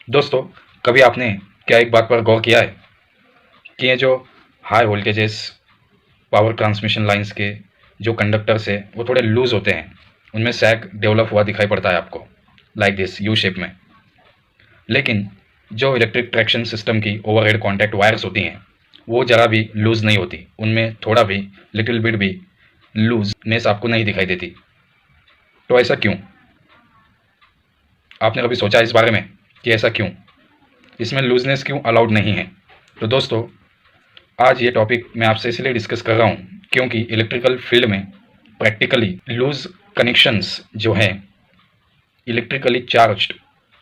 दोस्तों, कभी आपने क्या एक बात पर गौर किया है कि ये जो high voltages power transmission lines के जो कंडक्टर्स है वो थोड़े लूज होते हैं, उनमें सैग डेवलप हुआ दिखाई पड़ता है आपको, लाइक दिस यू शेप में। लेकिन जो इलेक्ट्रिक ट्रैक्शन सिस्टम की ओवरहेड कॉन्टैक्ट वायर्स होती हैं वो ज़रा भी लूज नहीं होती, उनमें थोड़ा भी लिटिल बिट भी लूजनेस आपको नहीं दिखाई देती। तो ऐसा क्यों? आपने कभी सोचा इस बारे में कि ऐसा क्यों, इसमें लूजनेस क्यों अलाउड नहीं है? तो दोस्तों, आज ये टॉपिक मैं आपसे इसलिए डिस्कस कर रहा हूँ क्योंकि इलेक्ट्रिकल फील्ड में प्रैक्टिकली लूज कनेक्शंस जो हैं, इलेक्ट्रिकली चार्ज्ड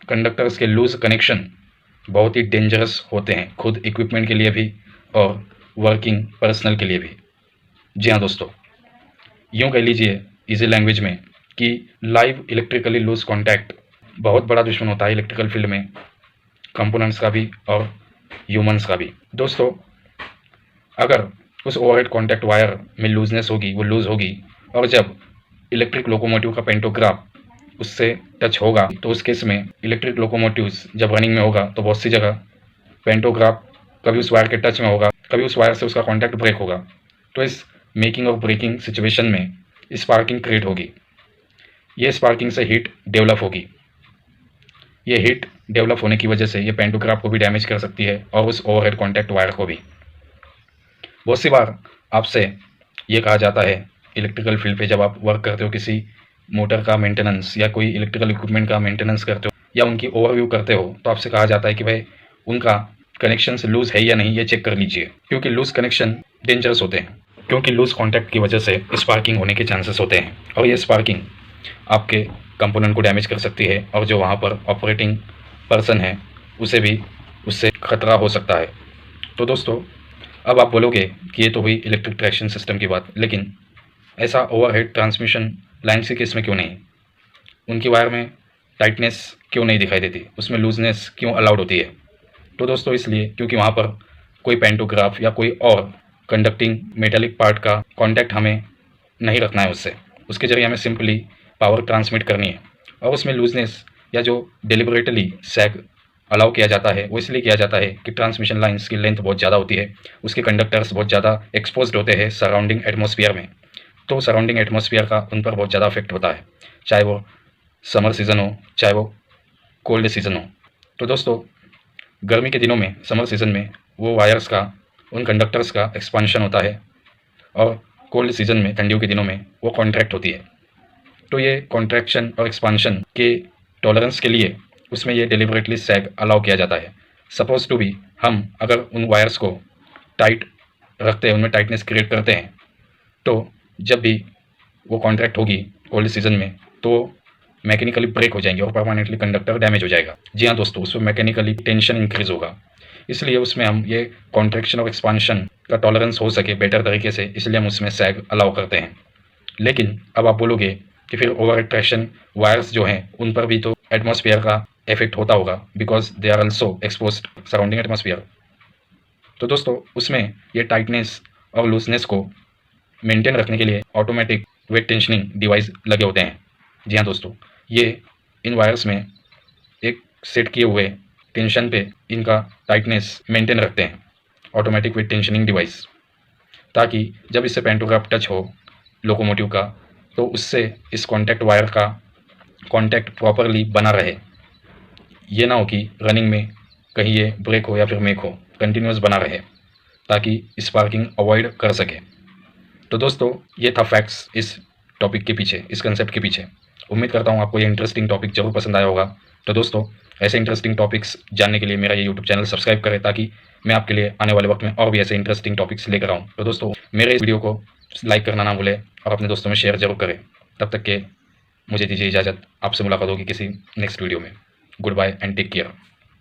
कंडक्टर्स के लूज कनेक्शन बहुत ही डेंजरस होते हैं, खुद इक्विपमेंट के लिए भी और वर्किंग पर्सनल के लिए भी। जी हाँ दोस्तों, यूँ कह लीजिए इजी लैंग्वेज में कि लाइव इलेक्ट्रिकली लूज कॉन्टैक्ट बहुत बड़ा दुश्मन होता है इलेक्ट्रिकल फील्ड में, कंपोनेंट्स का भी और ह्यूमंस का भी। दोस्तों, अगर उस ओवरहेड कॉन्टैक्ट वायर में लूजनेस होगी, वो लूज होगी, और जब इलेक्ट्रिक लोकोमोटिव का पेंटोग्राफ उससे टच होगा तो उस केस में इलेक्ट्रिक लोकोमोटिव्स जब रनिंग में होगा तो बहुत सी जगह पेंटोग्राफ कभी उस वायर के टच में होगा, कभी उस वायर से उसका कॉन्टैक्ट ब्रेक होगा। तो इस मेकिंग और ब्रेकिंग सिचुएशन में स्पार्किंग क्रिएट होगी, ये स्पार्किंग से हीट डेवलप होगी। ये हीट डेवलप होने की वजह से ये पेंटोग्राफ को भी डैमेज कर सकती है और उस ओवरहेड कॉन्टैक्ट वायर को भी। बहुत सी बार आपसे ये कहा जाता है इलेक्ट्रिकल फील्ड पे जब आप वर्क करते हो, किसी मोटर का मेंटेनेंस या कोई इलेक्ट्रिकल इक्विपमेंट का मेंटेनेंस करते हो या उनकी ओवरव्यू करते हो, तो आपसे कहा जाता है कि भाई उनका कनेक्शन लूज है या नहीं ये चेक कर लीजिए, क्योंकि लूज कनेक्शन डेंजरस होते हैं, क्योंकि लूज कॉन्टैक्ट की वजह से स्पार्किंग होने के चांसेस होते हैं और ये स्पार्किंग आपके कंपोनेंट को डैमेज कर सकती है और जो वहाँ पर ऑपरेटिंग पर्सन है उसे भी उससे खतरा हो सकता है। तो दोस्तों, अब आप बोलोगे कि ये तो हुई इलेक्ट्रिक ट्रैक्शन सिस्टम की बात, लेकिन ऐसा ओवरहेड ट्रांसमिशन लाइन्स के केस में क्यों नहीं? उनकी वायर में टाइटनेस क्यों नहीं दिखाई देती, उसमें लूजनेस क्यों अलाउड होती है? तो दोस्तों, इसलिए क्योंकि वहाँ पर कोई पेंटोग्राफ या कोई और कंडक्टिंग मेटेलिक पार्ट का कॉन्टैक्ट हमें नहीं रखना है उससे, उसके जरिए हमें सिंपली पावर ट्रांसमिट करनी है। और उसमें लूजनेस या जो डेलिबरेटली सैग अलाउ किया जाता है वो इसलिए किया जाता है कि ट्रांसमिशन लाइन्स की लेंथ बहुत ज़्यादा होती है, उसके कंडक्टर्स बहुत ज़्यादा एक्सपोज्ड होते हैं सराउंडिंग एटमॉस्फेयर में, तो सराउंडिंग एटमॉस्फेयर का उन पर बहुत ज़्यादा इफेक्ट होता है, चाहे वो समर सीज़न हो चाहे वो कोल्ड सीज़न हो। तो दोस्तों, गर्मी के दिनों में, समर सीज़न में वो वायर्स का, उन कंडक्टर्स का एक्सपांशन होता है और कोल्ड सीज़न में, ठंडियों के दिनों में वो कॉन्ट्रैक्ट होती है। तो ये कॉन्ट्रैक्शन और एक्सपांशन के टॉलरेंस के लिए उसमें ये डेलिबरेटली सैग अलाउ किया जाता है। सपोज टू बी हम अगर उन वायर्स को टाइट रखते हैं, उनमें टाइटनेस क्रिएट करते हैं, तो जब भी वो कॉन्ट्रैक्ट होगी कोल्ड सीज़न में तो मैकेनिकली ब्रेक हो जाएंगे और परमानेंटली कंडक्टर डैमेज हो जाएगा। जी हाँ दोस्तों, उसमें मैकेनिकली टेंशन इंक्रीज होगा, इसलिए उसमें हम ये कॉन्ट्रैक्शन और एक्सपांशन का टॉलरेंस हो सके बेटर तरीके से, इसलिए हम उसमें सैग अलाउ करते हैं। लेकिन अब आप बोलोगे कि फिर ओवर ट्रैक्शन वायर्स जो हैं उन पर भी तो एटमॉस्फेयर का इफेक्ट होता होगा, because they are also exposed surrounding atmosphere. तो दोस्तों, उसमें ये टाइटनेस और लूजनेस को मेंटेन रखने के लिए ऑटोमेटिक वेट टेंशनिंग डिवाइस लगे होते हैं। जी हाँ दोस्तों, ये इन वायर्स में एक सेट किए हुए टेंशन पे इनका टाइटनेस मेंटेन रखते हैं, ऑटोमेटिक वेट टेंशनिंग डिवाइस, ताकि जब इससे पेंटोग्राफ टच हो लोकोमोटिव का तो उससे इस कॉन्टैक्ट वायर का कॉन्टैक्ट प्रॉपरली बना रहे, ये ना हो कि रनिंग में कहीं ये ब्रेक हो या फिर मेक हो, कंटिन्यूस बना रहे ताकि स्पार्किंग अवॉइड कर सके। तो दोस्तों, ये था फैक्ट्स इस टॉपिक के पीछे, इस कंसेप्ट के पीछे। उम्मीद करता हूँ आपको ये इंटरेस्टिंग टॉपिक जरूर पसंद आया होगा। तो दोस्तों, ऐसे इंटरेस्टिंग टॉपिक्स जानने के लिए मेरा ये यूट्यूब चैनल सब्सक्राइब करें ताकि मैं आपके लिए आने वाले वक्त में और भी ऐसे इंटरेस्टिंग टॉपिक्स लेकर आऊँ। तो दोस्तों, मेरे इस वीडियो को लाइक करना ना भूलें और अपने दोस्तों में शेयर जरूर करें। तब तक के मुझे दीजिए इजाज़त, आपसे मुलाकात होगी किसी नेक्स्ट वीडियो में। Good bye and take care.